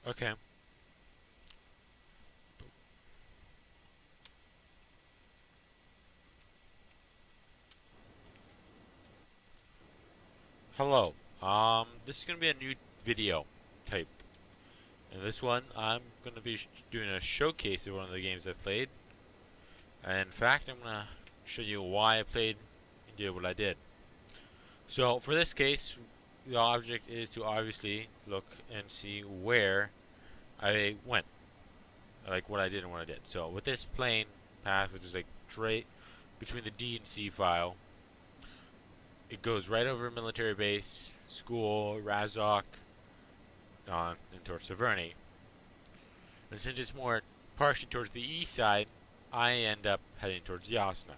Okay. Hello. This is gonna be a new video type. In this one, I'm gonna be doing a showcase of one of the games I've played. And in fact, I'm gonna show you why I played and did what I did. So for this case, the object is to obviously look and see where I went, like what I did and what I did. So with this plane path, which is like straight between the D and C file, it goes right over a military base, school, Razok, on and towards Severny. And since it's more partially towards the east side, I end up heading towards Yasna,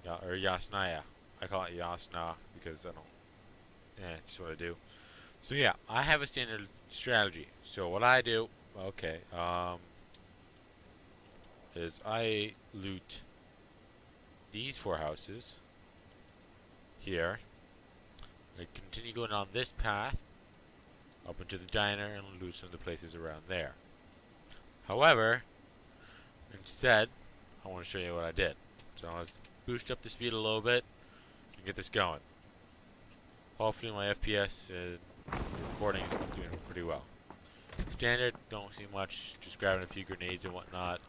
or Yasnaya. I call it Yasna because I don't. It's what I do. So yeah, I have a standard strategy. So what I do, okay, is I loot these four houses here. I continue going on this path up into the diner and loot some of the places around there. However, instead, I want to show you what I did. So let's boost up the speed a little bit and get this going. Hopefully my FPS recording is doing pretty well. Standard, don't see much, just grabbing a few grenades and whatnot.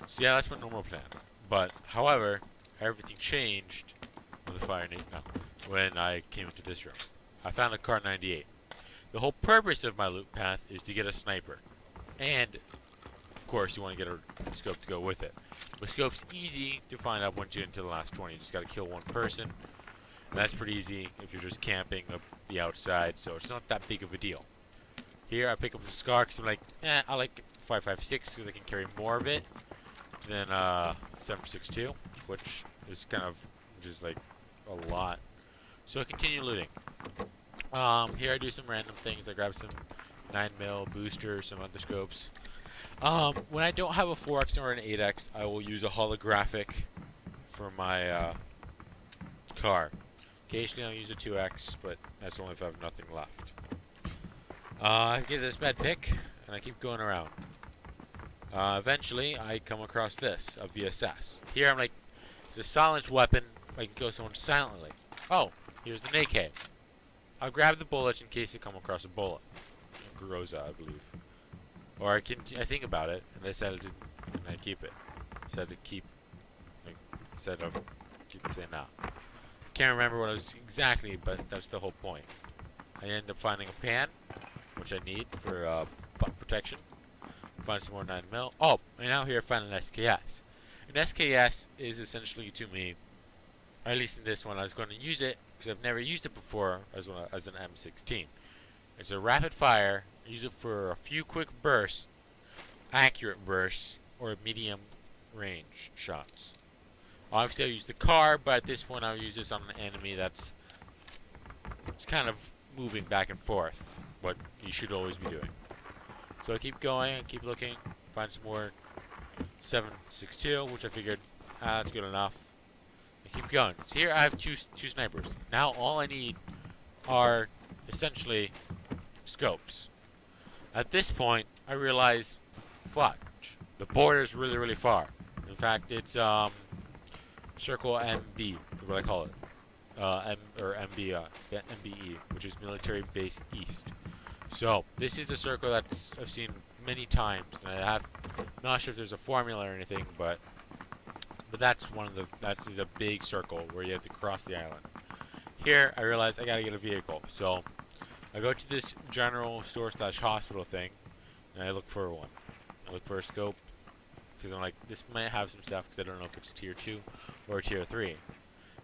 So yeah, that's my normal plan. But, however, everything changed when the fire when I came into this room. I found a Car 98. The whole purpose of my loot path is to get a sniper. And, of course, you want to get a scope to go with it. But scope's easy to find out once you get into the last 20. You just got to kill one person. And that's pretty easy if you're just camping up the outside, so it's not that big of a deal. Here, I pick up the SCAR because I'm like, I like 5.56 because I can carry more of it than 7.62, which is kind of just like a lot. So I continue looting. Here I do some random things. I grab some 9mm boosters, some other scopes. When I don't have a 4x or an 8x, I will use a holographic for my car. Occasionally I'll use a 2x, but that's only if I have nothing left. I get this med pick, and I keep going around. Eventually, I come across this, a VSS. Here I'm like, it's a silenced weapon. I can kill someone silently. Oh, here's the AK. I'll grab the bullets in case I come across a bullet. Groza, I believe. Or I think about it, and I decided to, and I keep it. Instead of saying no. Can't remember what it was exactly, but that's the whole point. I end up finding a pan, which I need for butt protection. Find some more 9mm. Oh, and now here I find an SKS. An SKS is essentially to me, or at least in this one, I was going to use it because I've never used it before as an M16. It's a rapid fire. Use it for a few quick bursts, accurate bursts, or medium range shots. Obviously, I'll use the car, but at this point, I'll use this on an enemy that's kind of moving back and forth, what you should always be doing. So I keep going, I keep looking, find some more 7.62, which I figured, that's good enough. I keep going. So here I have two snipers. Now all I need are essentially scopes. At this point, I realize, fuck, the border's really, really far. In fact, it's Circle MB, what I call it. MBE, which is Military Base East. So this is a circle that I've seen many times, and not sure if there's a formula or anything, but that's that's a big circle where you have to cross the island. Here I realize I gotta get a vehicle, so I go to this general store / hospital thing, and I look for one. I look for a scope because I'm like, this might have some stuff because I don't know if it's tier 2 or tier 3. In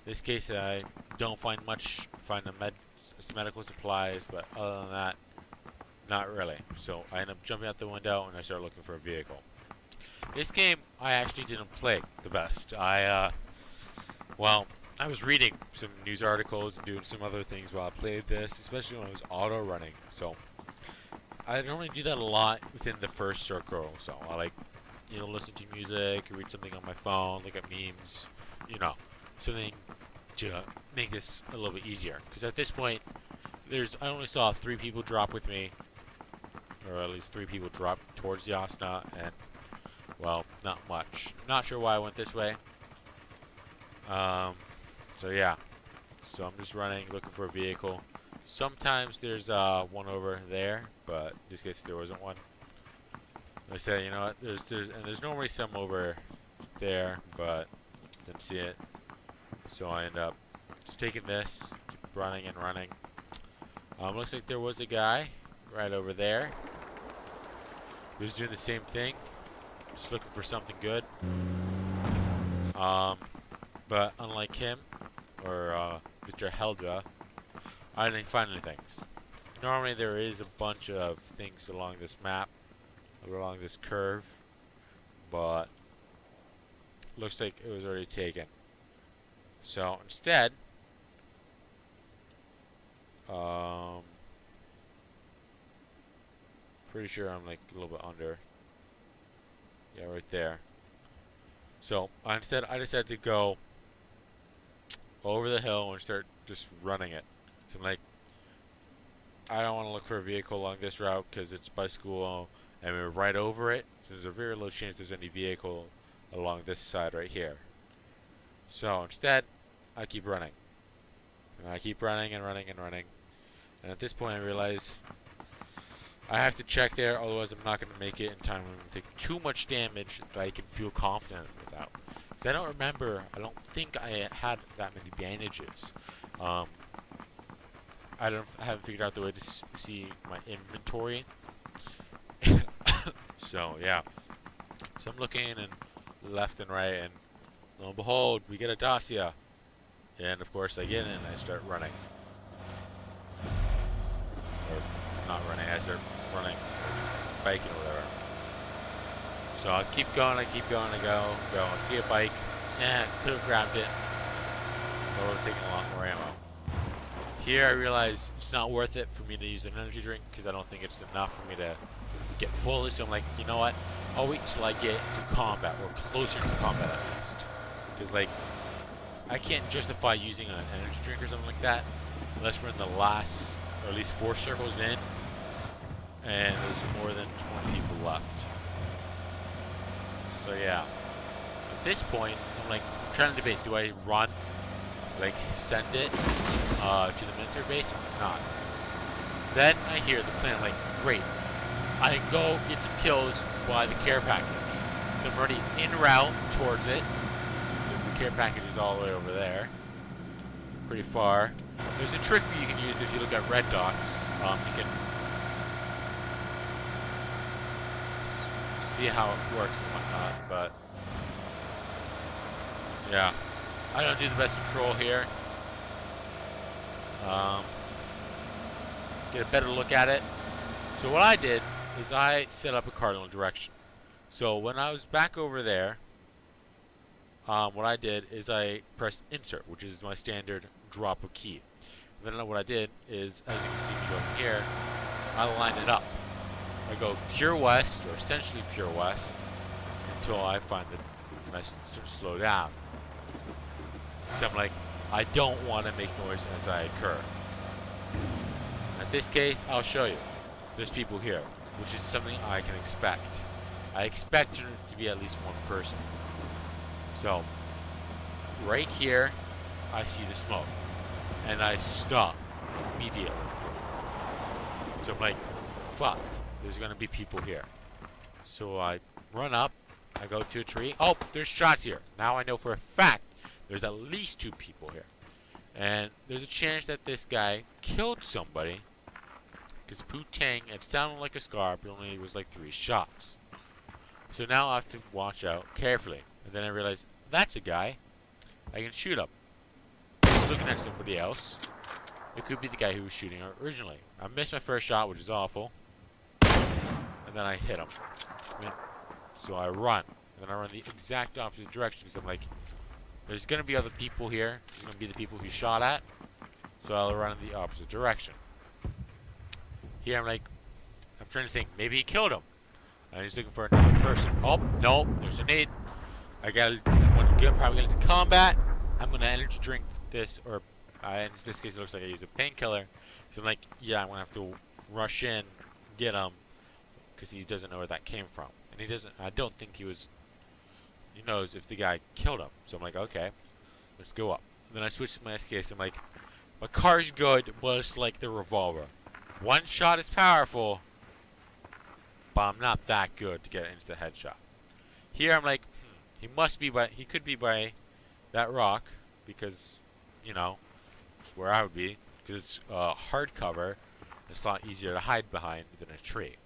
this case, I don't find much. Find some medical supplies, but other than that, not really. So I end up jumping out the window and I start looking for a vehicle. This game I actually didn't play the best. I was reading some news articles and doing some other things while I played this, especially when I was auto running. So I don't really do that a lot within the first circle. So I like, listen to music, read something on my phone, look at memes, something to make this a little bit easier. Because at this point, I only saw 3 people drop with me, or at least 3 people dropped towards the Osna, and, well, not much. Not sure why I went this way. So yeah. So I'm just running, looking for a vehicle. Sometimes there's one over there, but in this case there wasn't one. I said, you know what, there's normally some over there, but didn't see it. So I end up just taking this, keep running and running. Looks like there was a guy right over there. He was doing the same thing, just looking for something good. But unlike him, or Mr. Heldra, I didn't find anything. Normally there is a bunch of things along this map, along this curve, but looks like it was already taken. So instead, pretty sure I'm like a little bit under. Yeah, right there. So instead, I decided to go over the hill and start just running it. So I'm like, I don't want to look for a vehicle along this route because it's by school and we're right over it. So there's a very low chance there's any vehicle along this side right here. So instead, I keep running. And I keep running and running and running. And at this point, I realize I have to check there, otherwise I'm not going to make it in time. I'm going to take too much damage that I can feel confident without. Because I don't think I had that many bandages. I haven't figured out the way to see my inventory. So, yeah. So I'm looking and left and right, and lo and behold, we get a Dacia. And of course I get in and I start running. Or not running, I start running, biking or whatever. So I keep going, I go. I see a bike. Could have grabbed it. But we're taking a lot more ammo. Here I realize it's not worth it for me to use an energy drink because I don't think it's enough for me to get fully. So I'm like, you know what? I'll wait until I get to combat, or closer to combat at least. Because like, I can't justify using an energy drink or something like that unless we're in the last, or at least 4 circles in, and there's more than 20 people left. So yeah, at this point, I'm like trying to debate: do I run, like send it to the military base or not? Then I hear the plan. I'm like, great, I can go get some kills by the care package. So I'm already en route towards it. Care package is all the way over there, pretty far. There's a trick you can use if you look at red dots. You can see how it works and whatnot, but yeah, I don't do the best control here. Get a better look at it. So what I did is I set up a cardinal direction. So when I was back over there, what I did is I pressed insert, which is my standard drop a key. And then what I did is, as you can see me going here, I line it up. I go pure west, or essentially pure west, until I find that when I start to slow down. So I'm like, I don't want to make noise as I occur. In this case, I'll show you. There's people here, which is something I can expect. I expect there to be at least one person. So, right here, I see the smoke, and I stop immediately. So I'm like, fuck, there's gonna be people here. So I run up, I go to a tree. Oh, there's shots here. Now I know for a fact there's at least 2 people here. And there's a chance that this guy killed somebody, because Poo-Tang, it sounded like a scar, but only it was like 3 shots. So now I have to watch out carefully. And then I realize, that's a guy. I can shoot him. He's looking at somebody else. It could be the guy who was shooting originally. I missed my first shot, which is awful. And then I hit him. So I run. And then I run the exact opposite direction because I'm like, there's going to be other people here. There's going to be the people he shot at. So I'll run in the opposite direction. Here I'm like, I'm trying to think, maybe he killed him. And he's looking for another person. Oh, no, there's a nade. I'm probably going to combat. I'm going to energy drink this, or in this case, it looks like I use a painkiller. So I'm like, yeah, I'm going to have to rush in, get him, because he doesn't know where that came from, and he doesn't. I don't think he knows if the guy killed him. So I'm like, okay, let's go up. And then I switched to my SKS. I'm like, my car's good, but it's like the revolver. One shot is powerful, but I'm not that good to get into the headshot. Here I'm like, he could be by that rock, because, it's where I would be, because it's hard cover. It's a lot easier to hide behind than a tree.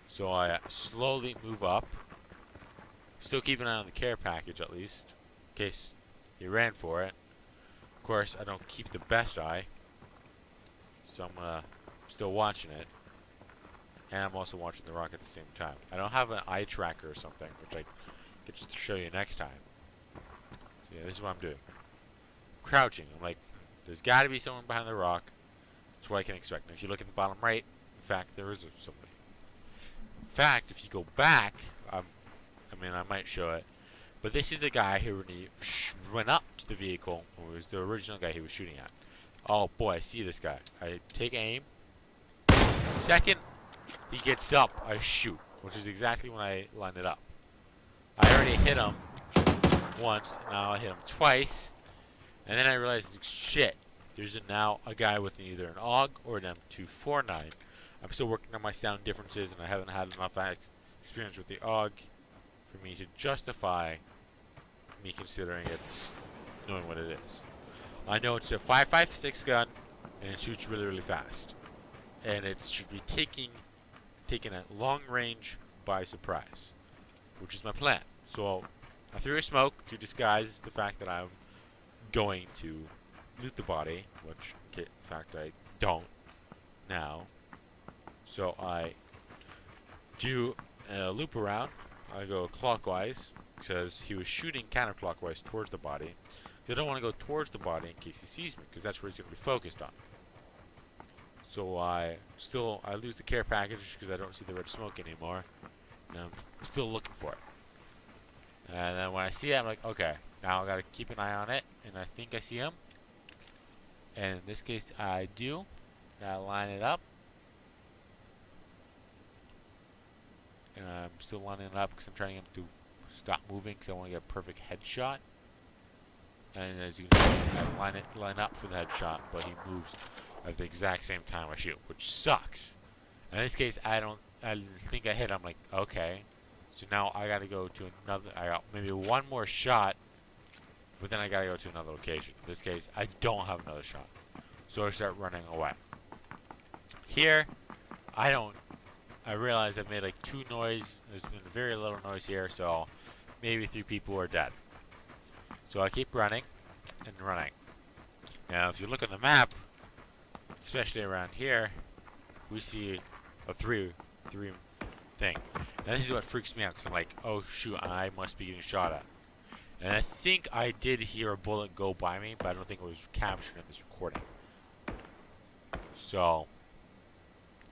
So I slowly move up, still keep an eye on the care package at least, in case he ran for it. Of course, I don't keep the best eye, so I'm still watching it. And I'm also watching the rock at the same time. I don't have an eye tracker or something, which I could just show you next time. So yeah, this is what I'm doing. I'm crouching. I'm like, there's got to be someone behind the rock. That's what I can expect. And if you look at the bottom right, in fact, there is somebody. In fact, if you go back, I might show it. But this is a guy who when he went up to the vehicle, it was the original guy he was shooting at. Oh boy, I see this guy. I take aim. Second he gets up, I shoot, which is exactly when I line it up. I already hit him once, now I hit him twice, and then I realized, shit, there's now a guy with either an AUG or an M249. I'm still working on my sound differences, and I haven't had enough experience with the AUG for me to justify me considering it's knowing what it is. I know it's a 5.56 gun, and it shoots really, really fast. And it should be taken at long range by surprise, which is my plan. So I threw a smoke to disguise the fact that I'm going to loot the body, which in fact I don't now. So I do a loop around. I go clockwise because he was shooting counterclockwise towards the body. I don't want to go towards the body in case he sees me, because that's where he's going to be focused on. So I lose the care package because I don't see the red smoke anymore, and I'm still looking for it. And then when I see it, I'm like, okay, now I gotta keep an eye on it, and I think I see him. And in this case, I do. Gotta line it up, and I'm still lining it up because I'm trying to get him to stop moving because I want to get a perfect headshot. And as you can see, I line up for the headshot, but he moves at the exact same time I shoot, which sucks. In this case, I didn't think I hit. I'm like, okay, so now I gotta go to another. I got maybe one more shot, but then I gotta go to another location. In this case, I don't have another shot, so I start running away. Here, I realize I've made like 2 noise. There's been very little noise here, so maybe 3 people are dead. So I keep running and running. Now, if you look on the map, especially around here, we see a 3 thing. And this is what freaks me out, because I'm like, oh shoot, I must be getting shot at. And I think I did hear a bullet go by me, but I don't think it was captured in this recording. So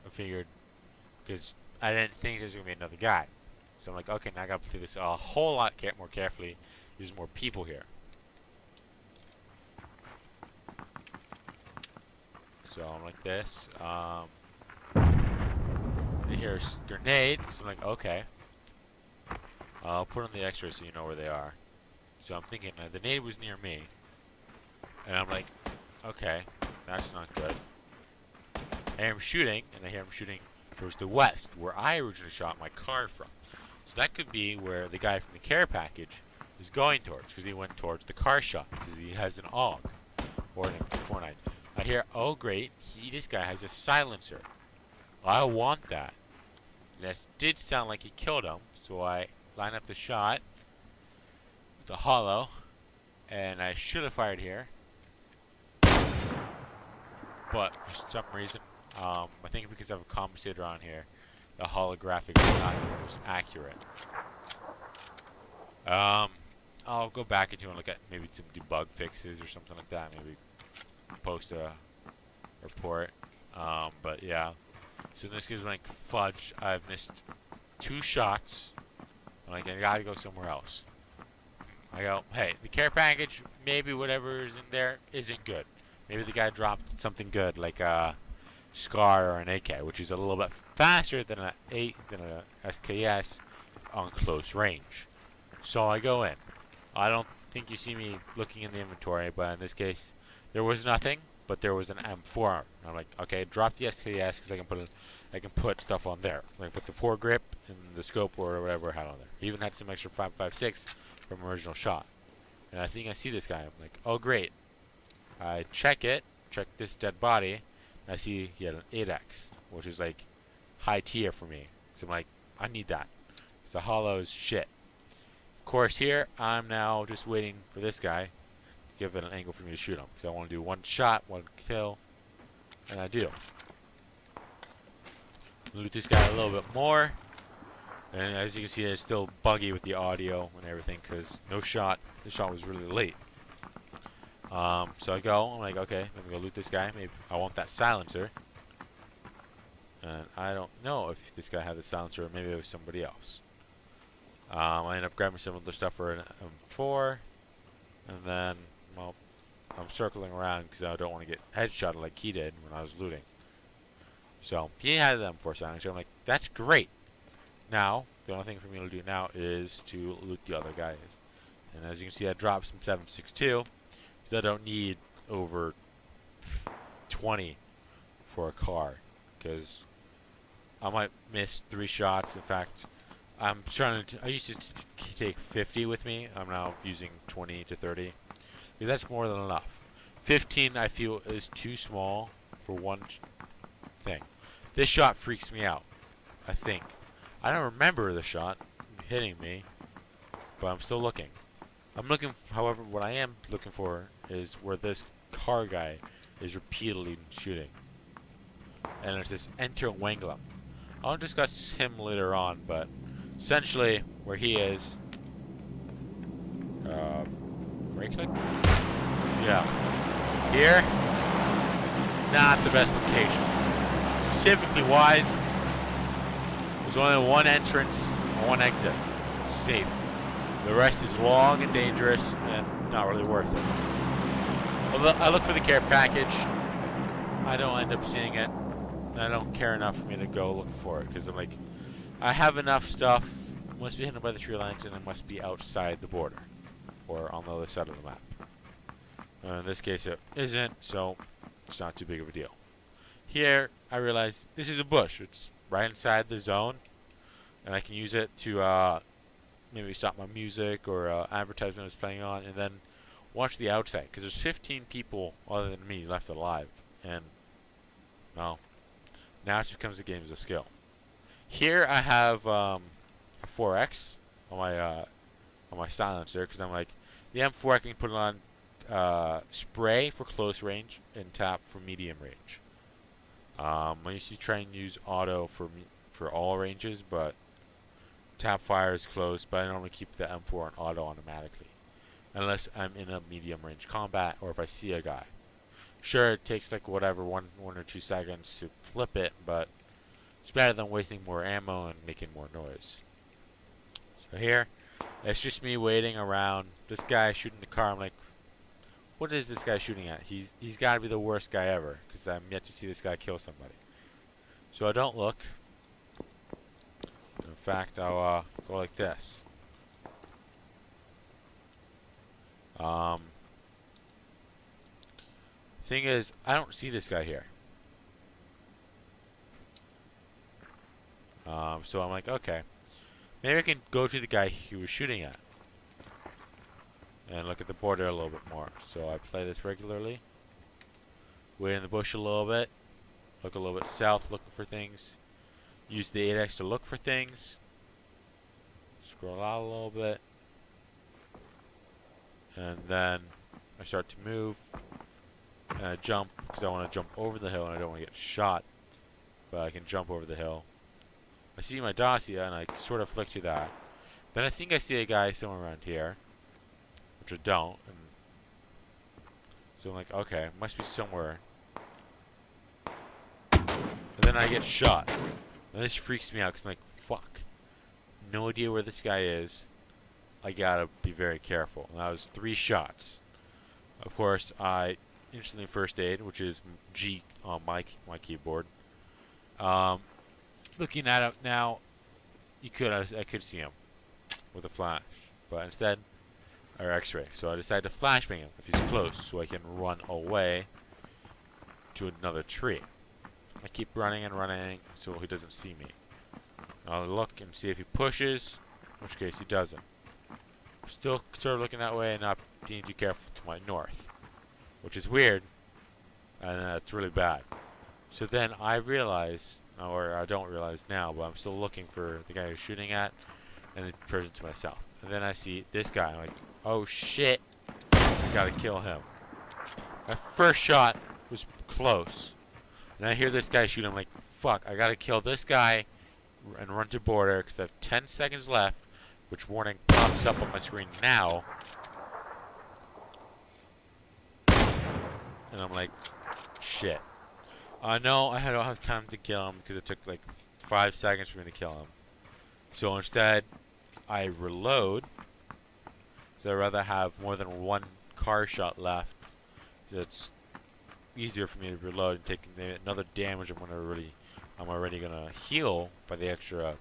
I figured, because I didn't think there was going to be another guy. So I'm like, okay, now I got to play this a whole lot more carefully. There's more people here. So I'm like this. Here's grenade. So I'm like, okay. I'll put on the X-ray so you know where they are. So I'm thinking the nade was near me. And I'm like, okay, that's not good. I hear him shooting, and I hear him shooting towards the west, where I originally shot my car from. So that could be where the guy from the care package is going towards, because he went towards the car shot, because he has an AUG or an M249. I hear, oh great, this guy has a silencer. I want that. And that did sound like he killed him, so I line up the shot with the hollow, and I should have fired here. But for some reason, I think because I have a compensator on here, the holographic is not the most accurate. I'll go back into and look at maybe some debug fixes or something like that. Maybe post a report. But yeah. So in this case, I'm like, fudge, I've missed 2 shots. I'm like, I gotta go somewhere else. I go, hey, the care package, maybe whatever is in there isn't good. Maybe the guy dropped something good, like Scar or an AK, which is a little bit faster than a SKS on close range. So I go in. I don't think you see me looking in the inventory, but in this case, there was nothing, but there was an M4. I'm like, okay, drop the SKS because I can put stuff on there. I can put the foregrip and the scope or whatever I had on there. Even had some extra 5.56 from original shot. And I think I see this guy. I'm like, oh great. I check this dead body. And I see he had an 8X, which is like high tier for me. So I'm like, I need that. It's a hollow as shit. Of course, here I'm now just waiting for this guy to give it an angle for me to shoot him, because I want to do one shot, one kill, and I do. Loot this guy a little bit more, and as you can see, it's still buggy with the audio and everything because no shot. The shot was really late. So I go. I'm like, okay, let me go loot this guy. Maybe I want that silencer. And I don't know if this guy had the silencer or maybe it was somebody else. I end up grabbing some other stuff for an M4. And then, well, I'm circling around because I don't want to get headshot like he did when I was looting. So, he had the M4 silencer. I'm like, that's great. Now, the only thing for me to do now is to loot the other guys. And as you can see, I dropped some 7.62. So I don't need over 20 for a car. Because I might miss 3 shots. In fact, I'm trying to. I used to take 50 with me. I'm now using 20 to 30. Because that's more than enough. 15 I feel is too small for one thing. This shot freaks me out, I think. I don't remember the shot hitting me, but I'm still looking. However, what I am looking for is where this car guy is repeatedly shooting. And there's this Enter Wanglum. I'll discuss him later on, but essentially where he is, right click? Yeah. Here, not the best location. Specifically wise, there's only one entrance and one exit. It's safe. The rest is long and dangerous and not really worth it. I look for the care package. I don't end up seeing it. And I don't care enough for me to go look for it because I'm like, I have enough stuff. It must be hidden by the tree lines and it must be outside the border or on the other side of the map. In this case, it isn't, so it's not too big of a deal. Here, I realize this is a bush. It's right inside the zone, and I can use it to maybe stop my music or advertisement is playing on, and then watch the outside, because there's 15 people other than me left alive, and well, now it just becomes a game of skill. Here I have a 4X on my silencer, because I'm like, the M4 I can put it on spray for close range and tap for medium range. I used to try and use auto for all ranges, but tap fire is close, but I normally keep the M4 on auto automatically. Unless I'm in a medium range combat or if I see a guy. Sure, it takes like whatever, one or 2 seconds to flip it, but it's better than wasting more ammo and making more noise. So here, it's just me waiting around. This guy shooting the car, I'm like, what is this guy shooting at? He's got to be the worst guy ever, because I'm yet to see this guy kill somebody. So I don't look. In fact, I'll go like this. Thing is, I don't see this guy here. So I'm like, okay, maybe I can go to the guy he was shooting at and look at the border a little bit more. So I play this regularly. Wait in the bush a little bit. Look a little bit south looking for things. Use the 8X to look for things. Scroll out a little bit. And then I start to move. And I jump because I want to jump over the hill and I don't want to get shot. But I can jump over the hill. I see my Dacia and I sort of flick to that. Then I think I see a guy somewhere around here. Which I don't. And so I'm like, okay, must be somewhere. And then I get shot. And this freaks me out because I'm like, fuck. No idea where this guy is. I gotta be very careful. And that was 3 shots. Of course, I instantly first aid, which is G on my keyboard. Um, Looking at him now, I could see him with a flash, but instead, or X-ray. So I decided to flashbang him if he's close, so I can run away to another tree. I keep running and running so he doesn't see me. I'll look and see if he pushes, in which case he doesn't. Still sort of looking that way and not being too careful to my north, which is weird, and it's really bad. So then I realize, or I don't realize now, but I'm still looking for the guy who's shooting at, and the person to myself. And then I see this guy, I'm like, oh shit, I gotta kill him. My first shot was close. And I hear this guy shoot, I'm like, fuck, I gotta kill this guy and run to border, because I have 10 seconds left, which warning pops up on my screen now. And I'm like, shit. No, I don't have time to kill him, because it took like 5 seconds for me to kill him. So instead, I reload. So I'd rather have more than one car shot left. So it's easier for me to reload and take another damage. I'm already gonna heal by the extra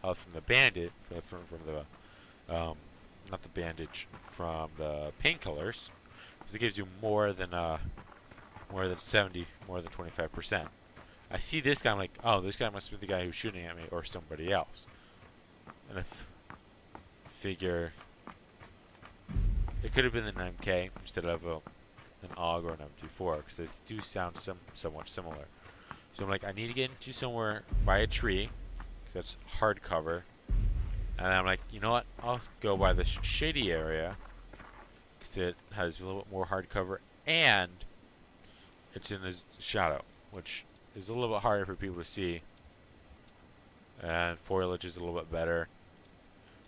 health from the bandit, from the not the bandage, from the painkillers, because it gives you more than 70, more than 25%. I see this guy, I'm like, oh, this guy must be the guy who's shooting at me, or somebody else. And if figure it could have been an MK instead of an AUG or an M24, because they do sound somewhat similar. So I'm like, I need to get into somewhere by a tree, because that's hard cover. And I'm like, you know what? I'll go by the shady area, because it has a little bit more hard cover, and it's in his shadow, which is a little bit harder for people to see. And foliage is a little bit better.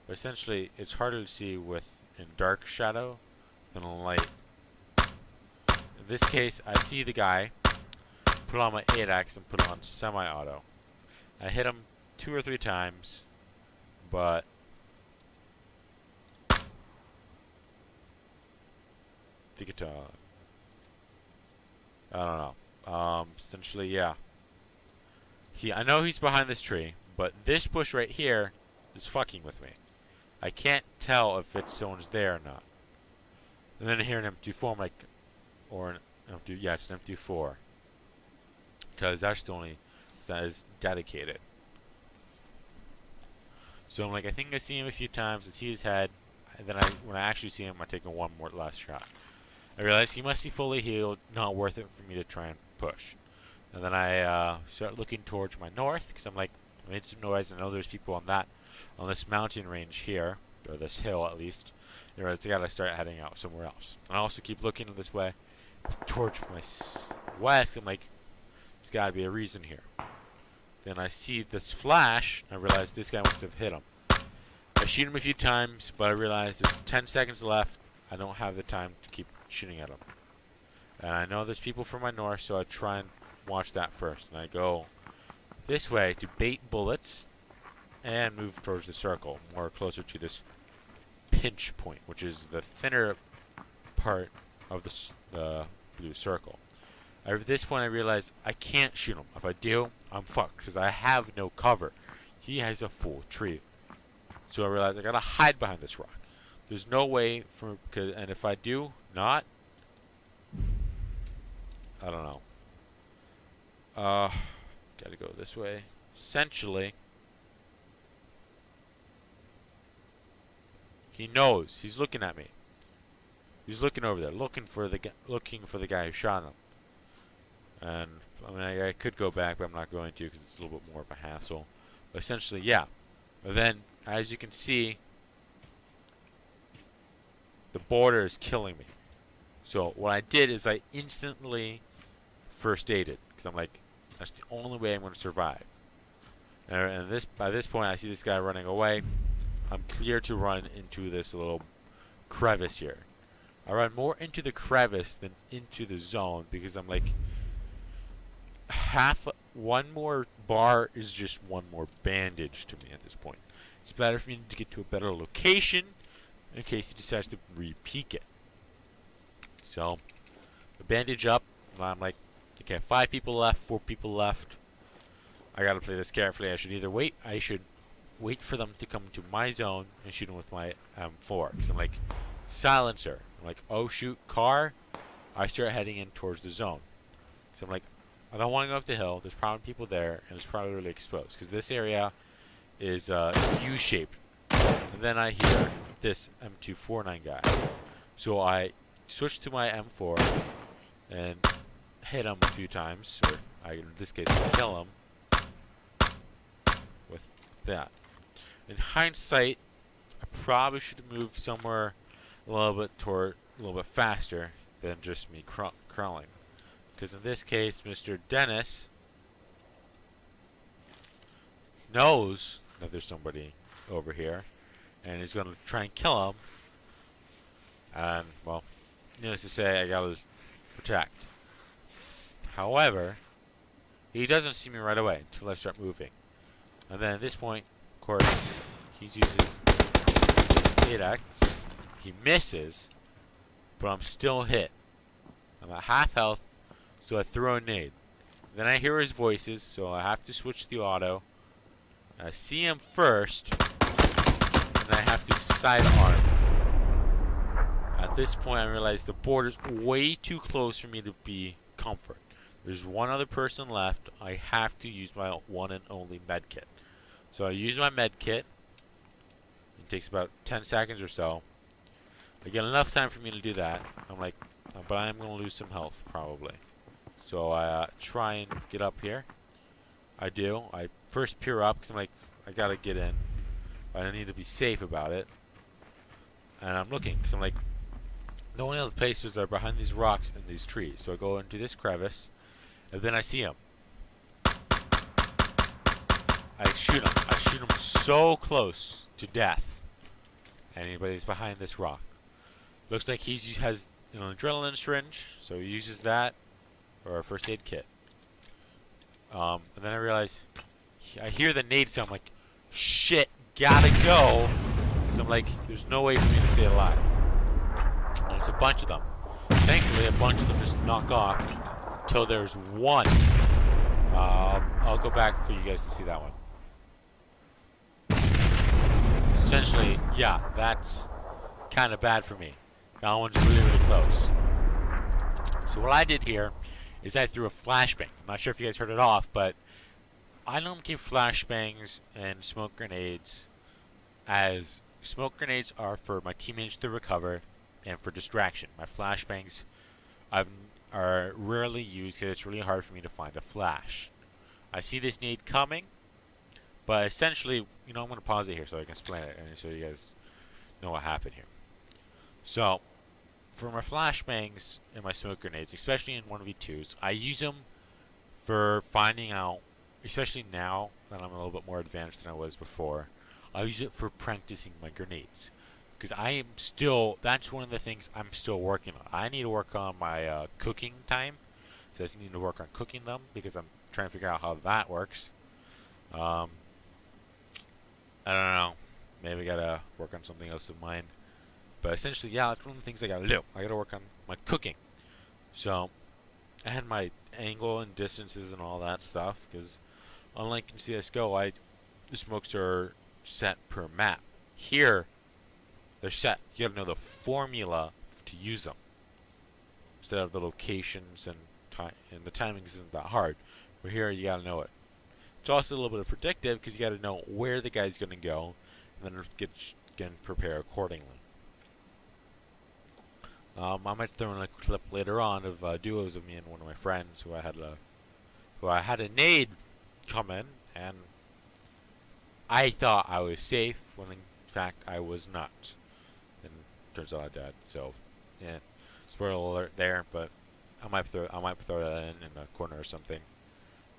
But essentially, it's harder to see in dark shadow than in light. In this case, I see the guy, put on my 8X and put on semi-auto. I hit him 2 or 3 times, but I don't know. Essentially, yeah. I know he's behind this tree, but this bush right here is fucking with me. I can't tell if someone's there or not. And then I hear an M24, I'm like, or an M2, yeah, it's an M24. Because that's the only that is dedicated. So I'm like, I think I see him a few times, I see his head, and then when I actually see him, I take one more last shot. I realize he must be fully healed, not worth it for me to try and push. And then I start looking towards my north, because I'm like, I made some noise, I know there's people on this mountain range here, or this hill at least. I realize I gotta start heading out somewhere else. And I also keep looking this way, towards my west, I'm like, there's gotta be a reason here. Then I see this flash, and I realize this guy must have hit him. I shoot him a few times, but I realize there's 10 seconds left. I don't have the time to keep shooting at him. And I know there's people from my north, so I try and watch that first. And I go this way to bait bullets and move towards the circle, more closer to this pinch point, which is the thinner part of the blue circle. At this point, I realize I can't shoot him. If I do, I'm fucked, because I have no cover. He has a full tree. So I realize I gotta hide behind this rock. There's no way and if I do not, I don't know. Gotta go this way. Essentially, he knows. He's looking at me. He's looking over there, looking for the guy who shot him. And I mean, I could go back, but I'm not going to, because it's a little bit more of a hassle. But essentially, yeah. But then, as you can see, the border is killing me. So what I did is I instantly first aided, because I'm like, that's the only way I'm going to survive. And by this point, I see this guy running away. I'm clear to run into this little crevice here. I run more into the crevice than into the zone, because I'm like, one more bar is just one more bandage to me at this point. It's better for me to get to a better location in case he decides to re-peek it. So, the bandage up. And I'm like, okay, 5 people left, 4 people left. I gotta play this carefully. I should either wait. I should wait for them to come to my zone and shoot them with my M4. Because I'm like, silencer. I'm like, oh shoot, car. I start heading in towards the zone. So I'm like, I don't want to go up the hill. There's probably people there, and it's probably really exposed. Because this area is U-shaped. And then I hear this M249 guy. So I switch to my M4 and hit him a few times. Or in this case, kill him with that. In hindsight, I probably should have moved somewhere a little bit faster than just me crawling. Because in this case, Mr. Dennis knows that there's somebody over here, and he's going to try and kill him. And, well, needless to say, I gotta protect. However, he doesn't see me right away until I start moving. And then at this point, of course, he's using his 8x. He misses, but I'm still hit. I'm at half health, so I throw a nade. Then I hear his voices, so I have to switch the auto. I see him first, and I have to sidearm. At this point, I realize the border's way too close for me to be comfort. There's one other person left. I have to use my one and only med kit. So I use my med kit. It takes about 10 seconds or so. I get enough time for me to do that. I'm like, but I am going to lose some health, probably. So I try and get up here. I do. I first peer up, because I'm like, I got to get in. But I need to be safe about it. And I'm looking, because I'm like, the only other places are behind these rocks and these trees. So I go into this crevice, and then I see him. I shoot him. I shoot him so close to death. Anybody's behind this rock. Looks like he has an adrenaline syringe, so he uses that or a first aid kit. And then I realize I hear the nade sound. I'm like, shit, gotta go. Because I'm like, there's no way for me to stay alive. And it's a bunch of them. Thankfully, a bunch of them just knock off until there's one. I'll go back for you guys to see that one. Essentially, yeah, that's kind of bad for me. That one's really, really close. So what I did here is I threw a flashbang. I'm not sure if you guys heard it off, but I don't keep flashbangs and smoke grenades, as smoke grenades are for my teammates to recover and for distraction. My flashbangs are rarely used because it's really hard for me to find a flash. I see this nade coming, but essentially, I'm going to pause it here so I can explain it and so you guys know what happened here. So, for my flashbangs and my smoke grenades, especially in 1v2s, I use them for finding out, especially now that I'm a little bit more advanced than I was before, I use it for practicing my grenades. Because that's one of the things I'm still working on. I need to work on my cooking time. So I just need to work on cooking them because I'm trying to figure out how that works. I don't know. Maybe I gotta work on something else of mine. But essentially, yeah, that's one of the things I gotta do. I gotta work on my cooking. So, I had my angle and distances and all that stuff. Because, unlike in CSGO, the smokes are set per map. Here, they're set. You gotta know the formula to use them. Instead of the locations and time. And the timing isn't that hard. But here, you gotta know it. It's also a little bit of predictive because you got to know where the guy's going to go and then get prepare accordingly. I might throw in a clip later on of duos of me and one of my friends who I had a nade come in, and I thought I was safe when in fact I was not. And turns out I died. So, yeah, spoiler alert there. But I might throw that in a corner or something.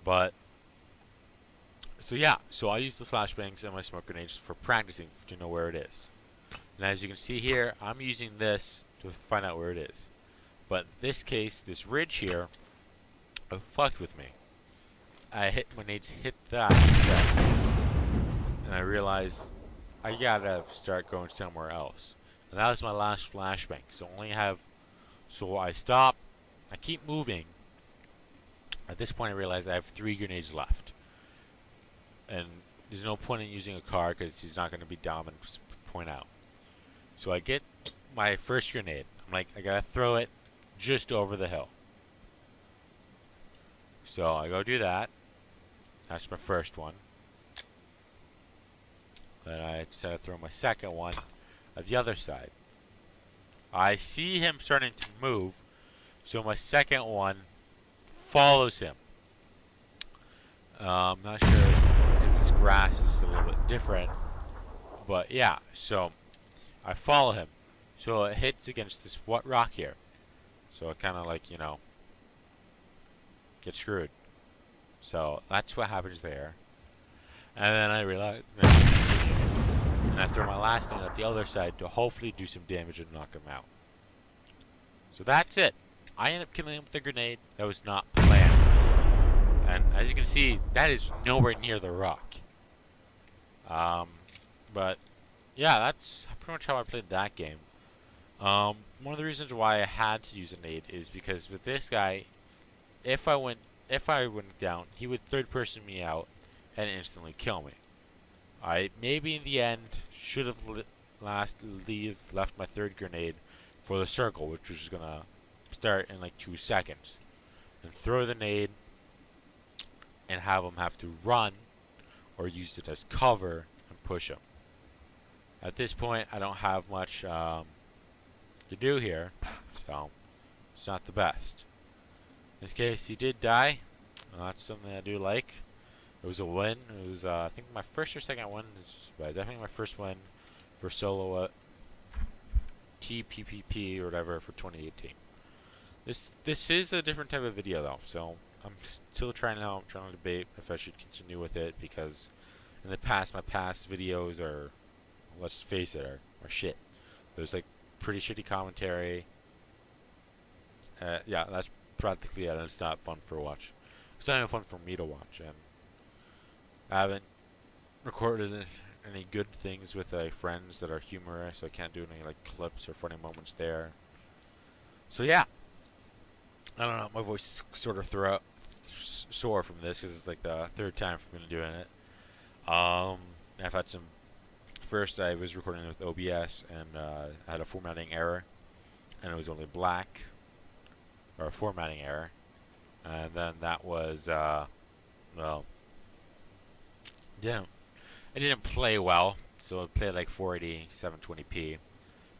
But so yeah, so I use the flashbangs and my smoke grenades for practicing to know where it is. And as you can see here, I'm using this to find out where it is. But in this case, this ridge here, fucked with me. My nades hit that instead. And I realized I gotta start going somewhere else. And that was my last flashbang. So I stop, I keep moving. At this point, I realize I have 3 grenades left. And there's no point in using a car because he's not going to be dumb and point out. So I get my first grenade. I'm like, I gotta throw it just over the hill. So I go do that. That's my first one. Then I decide to throw my second one at the other side. I see him starting to move, so my second one follows him. I'm not sure because this grass is a little bit different, but yeah. So I follow him, so it hits against this rock here. So it kind of like, you know, gets screwed. So that's what happens there. And then I realize, and I throw my last one at the other side to hopefully do some damage and knock him out. So that's it. I end up killing him with a grenade. That was not planned. And as you can see, that is nowhere near the rock. But yeah, that's pretty much how I played that game. One of the reasons why I had to use a nade is because with this guy, if I went down, he would third person me out and instantly kill me. I maybe in the end should have left my third grenade for the circle, which was gonna start in like 2 seconds, and throw the nade and have him have to run or use it as cover and push him. At this point, I don't have much to do here, so it's not the best. In this case, he did die. That's something I do like. It was a win. It was, I think, my first or second win. But definitely my first win for solo TPPP or whatever for 2018. This is a different type of video though, so I'm still trying to debate if I should continue with it, because in the past, my past videos are, let's face it, are shit. There's like pretty shitty commentary. Yeah, that's practically it. It's not fun for watch. It's not even fun for me to watch, and I haven't recorded any good things with friends that are humorous. So I can't do any like clips or funny moments there. So yeah, I don't know. My voice is sort of sore from this because it's like the third time for me doing it. I've had some. First, I was recording with OBS and I had a formatting error, and it was only black, or a formatting error, and then that was well, it didn't play well, so it played like 480 720p,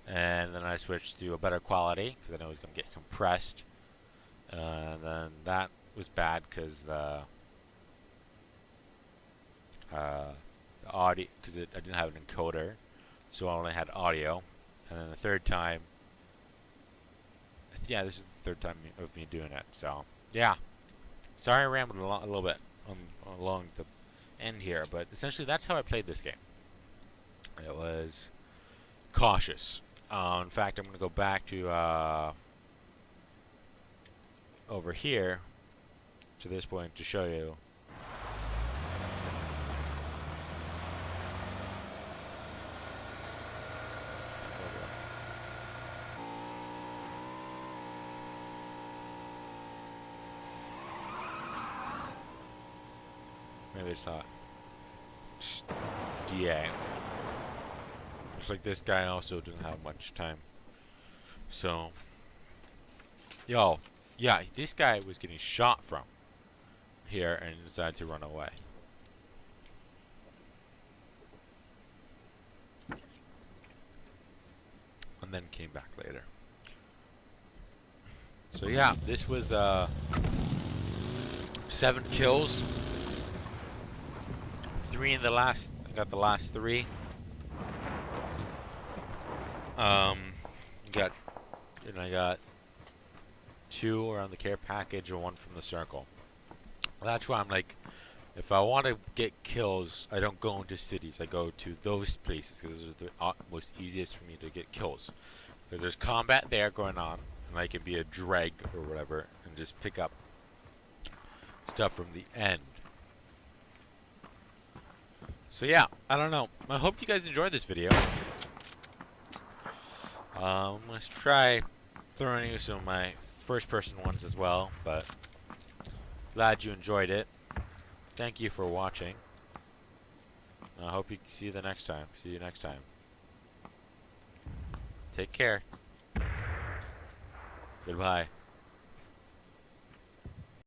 and then I switched to a better quality because I know it was going to get compressed, and then that was bad because the audio, because I didn't have an encoder, so I only had audio. And then the third time, yeah, this is the third time of me doing it, so yeah, sorry I rambled a little bit along the end here, but essentially that's how I played this game. It was cautious. In fact, I'm going to go back to over here to this point to show you. Maybe it's not. Just DA. Looks like this guy also didn't have much time. So, yo, yeah, this guy was getting shot from here and decided to run away. And then came back later. So yeah, this was 7 kills. 3 in the last. I got the last 3. I got 2 around the care package and 1 from the circle. That's why I'm like, if I want to get kills, I don't go into cities. I go to those places because those are the most easiest for me to get kills. Because there's combat there going on, and I can be a dreg or whatever and just pick up stuff from the end. So yeah, I don't know. I hope you guys enjoyed this video. I'm going to try throwing you some of my first-person ones as well, but glad you enjoyed it. Thank you for watching. I hope you see you the next time. See you next time. Take care. Goodbye.